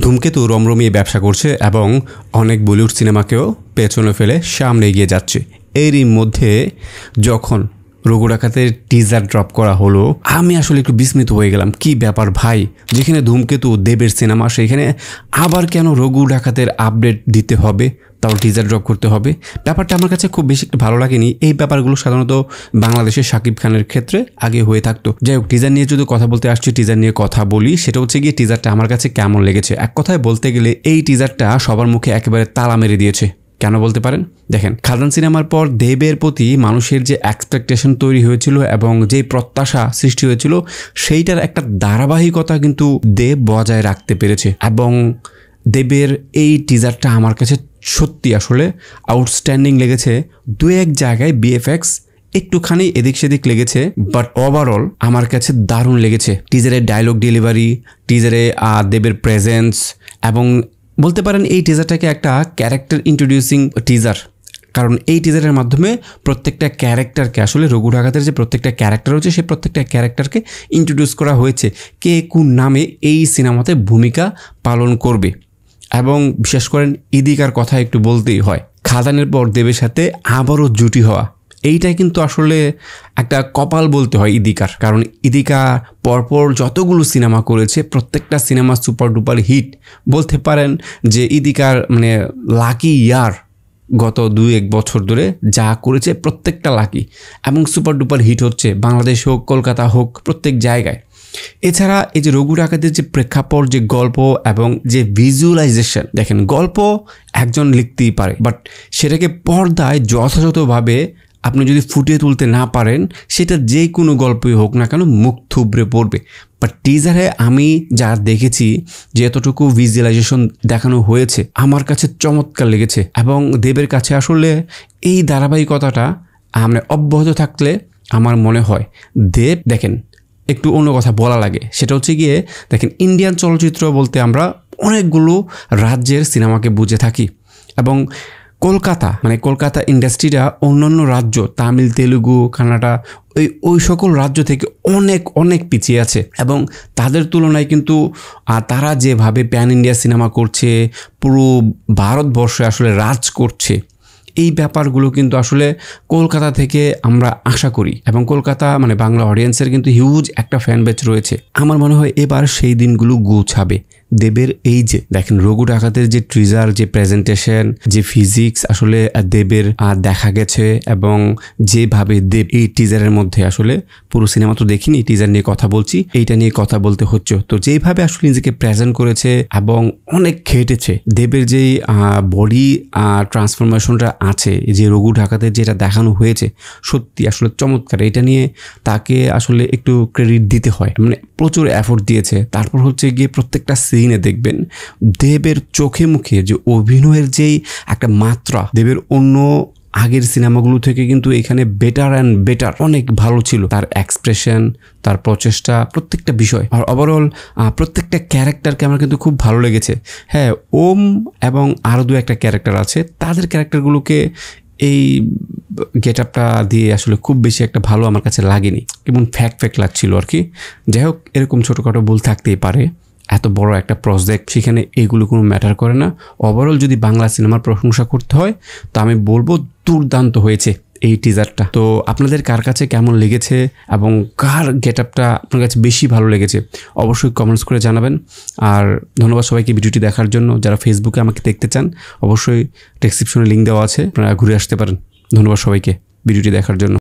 ধূমকেতু রমরমিয়ে ব্যবসা করছে এবং অনেক বলিউড সিনেমাকেও পেছনে ফেলে সামনে এগিয়ে যাচ্ছে। এরই মধ্যে যখন রঘু ডাকাতের টিজার ড্রপ করা হলো, আমি আসলে একটু বিস্মিত হয়ে গেলাম। কি ব্যাপার ভাই, যেখানে ধূমকেতু দেবের সিনেমা সেখানে আবার কেন রঘু ডাকাতের আপডেট দিতে হবে, তাও টিজার ড্রপ করতে হবে? ব্যাপারটা আমার কাছে খুব বেশি ভালো লাগেনি। এই ব্যাপারগুলো সাধারণত বাংলাদেশের শাকিব খানের ক্ষেত্রে আগে হয়ে থাকতো। যাই হোক, টিজার নিয়ে যদি কথা বলতে আসছি, টিজার নিয়ে কথা বলি। সেটা হচ্ছে গিয়ে টিজারটা আমার কাছে কেমন লেগেছে। এক কথায় বলতে গেলে এই টিজারটা সবার মুখে একেবারে তালা মেরে দিয়েছে। কেন বলতে পারেন? দেখেন, খাদান সিনেমার পর দেবের প্রতি মানুষের যে এক্সপেকটেশন তৈরি হয়েছিল এবং যে প্রত্যাশা সৃষ্টি হয়েছিল, সেইটার একটা ধারাবাহিকতা কিন্তু দেব বজায় রাখতে পেরেছে। এবং দেবের এই টিজারটা আমার কাছে সত্যি আসলে আউটস্ট্যান্ডিং লেগেছে। দু এক জায়গায় বিএফএক্স একটুখানি এদিক সেদিক লেগেছে, বাট ওভারঅল আমার কাছে দারুণ লেগেছে। টিজারের ডায়লগ ডেলিভারি, টিজারে দেবের প্রেজেন্স, এবং বলতে পারেন এই টিজারটাকে একটা ক্যারেক্টার ইন্ট্রোডিউসিং টিজার। কারণ এই টিজারের মাধ্যমে প্রত্যেকটা ক্যারেক্টারকে, আসলে রঘু ডাকাতের যে প্রত্যেকটা ক্যারেক্টার হচ্ছে, সেই প্রত্যেকটা ক্যারেক্টারকে ইন্ট্রোডিউস করা হয়েছে, কে কোন নামে এই সিনেমাতে ভূমিকা পালন করবে। এবং বিশেষ করেন ইদিকার কথা একটু বলতেই হয়। খাদানের পর দেবের সাথে আবারও জুটি হওয়া, এইটাই কিন্তু আসলে একটা কপাল বলতে হয় ইদিকার। কারণ ইদিকা পরপর যতগুলো সিনেমা করেছে, প্রত্যেকটা সিনেমা সুপার ডুপার হিট। বলতে পারেন যে ইদিকার লাকি ইয়ার, গত 2-1 বছর ধরে যা করেছে প্রত্যেকটা লাকি এবং সুপার ডুপার হিট হচ্ছে, বাংলাদেশ হোক কলকাতা হোক প্রত্যেক জায়গায়। এছাড়া এই যে রঘু ডাকাতের যে প্রেক্ষাপট, যে গল্প এবং যে ভিজুয়ালাইজেশন, দেখেন গল্প একজন লিখতেই পারে, বাট সেটাকে পর্দায় যথাযথভাবে আপনি যদি ফুটিয়ে তুলতে না পারেন, সেটা যে কোনো গল্পই হোক না কেন মুখ থুবড়ে পড়বে। বাট টিজারে আমি যা দেখেছি, যে এতটুকু ভিজুয়ালাইজেশন দেখানো হয়েছে, আমার কাছে চমৎকার লেগেছে। এবং দেবের কাছে আসলে এই ধারাবাহিকতাটা অব্যাহত থাকলে আমার মনে হয় দেব, দেখেন একটু অন্য কথা বলা লাগে, সেটা হচ্ছে গিয়ে দেখেন ইন্ডিয়ান চলচ্চিত্র বলতে আমরা অনেকগুলো রাজ্যের সিনেমাকে বুঝে থাকি, এবং কলকাতা ইন্ডাস্ট্রিটা অন্যান্য রাজ্য, তামিল, তেলুগু, কানাডা, ওই সকল রাজ্য থেকে অনেক অনেক পিছিয়ে আছে। এবং তাদের তুলনায় কিন্তু তারা যেভাবে প্যান ইন্ডিয়া সিনেমা করছে, পুরো ভারতবর্ষে আসলে রাজ করছে, এই ব্যাপারগুলো কিন্তু আসলে কলকাতা থেকে আমরা আশা করি। এবং কলকাতা বাংলা অডিয়েন্সের কিন্তু হিউজ একটা ফ্যান বেচ রয়েছে। আমার মনে হয় এবার সেই দিনগুলো গুছাবে দেবের। এই যে দেখেন রঘু ডাকাতের যে ট্রিজার, যে প্রেজেন্টেশন, যে ফিজিক্স আসলে দেবের দেখা গেছে, এবং যেভাবে দেব এই টিজারের মধ্যে, আসলে পুরো সিনেমা তো দেখিনি, টিজার নিয়ে কথা বলছি, এইটা নিয়ে কথা বলতে হচ্ছে, তো যেভাবে আসলে নিজেকে প্রেজেন্ট করেছে এবং অনেক খেটেছে, দেবের যেই বডি ট্রান্সফরমেশনটা আছে, যে রঘু ডাকাতের যেটা দেখানো হয়েছে, সত্যি আসলে চমৎকার। এটা নিয়ে তাকে আসলে একটু ক্রেডিট দিতে হয়, প্রচুর এফোর্ট দিয়েছে। তারপর হচ্ছে গিয়ে প্রত্যেকটা সিনে দেখবেন দেবের চোখে মুখে যে অভিনয়ের যেই একটা মাত্রা, দেবের অন্য আগের সিনেমাগুলো থেকে কিন্তু এখানে বেটার অ্যান্ড বেটার, অনেক ভালো ছিল তার এক্সপ্রেশন, তার প্রচেষ্টা, প্রত্যেকটা বিষয়। আর ওভারঅল প্রত্যেকটা ক্যারেক্টারকে আমার কিন্তু খুব ভালো লেগেছে। হ্যাঁ, ওম এবং আরও 2-1টা ক্যারেক্টার আছে, তাদের ক্যারেক্টারগুলোকে এই গেট আপটা দিয়ে আসলে খুব বেশি একটা ভালো আমার কাছে লাগেনি, কেমন ফ্যাক লাগছিল আর কি। যাই হোক, এরকম ছোটোখাটো ভুল থাকতেই পারে, এত বড় একটা প্রজেক্ট, সেখানে এগুলো কোনো ম্যাটার করে না। ওভারঅল যদি বাংলা সিনেমার প্রশংসা করতে হয়, তো আমি বলবো দুর্দান্ত হয়েছে এই টিজারটা। তো আপনাদের কার কাছে কেমন লেগেছে এবং কার গেট আপটা আপনার কাছে বেশি ভালো লেগেছে, অবশ্যই কমেন্টস করে জানাবেন। আর ধন্যবাদ সবাইকে ভিডিওটি দেখার জন্য। যারা ফেসবুকে আমাকে দেখতে চান, অবশ্যই ডেসক্রিপশনে লিঙ্ক দেওয়া আছে, আপনারা ঘুরে আসতে পারেন। ধন্যবাদ সবাইকে ভিডিওটি দেখার জন্য।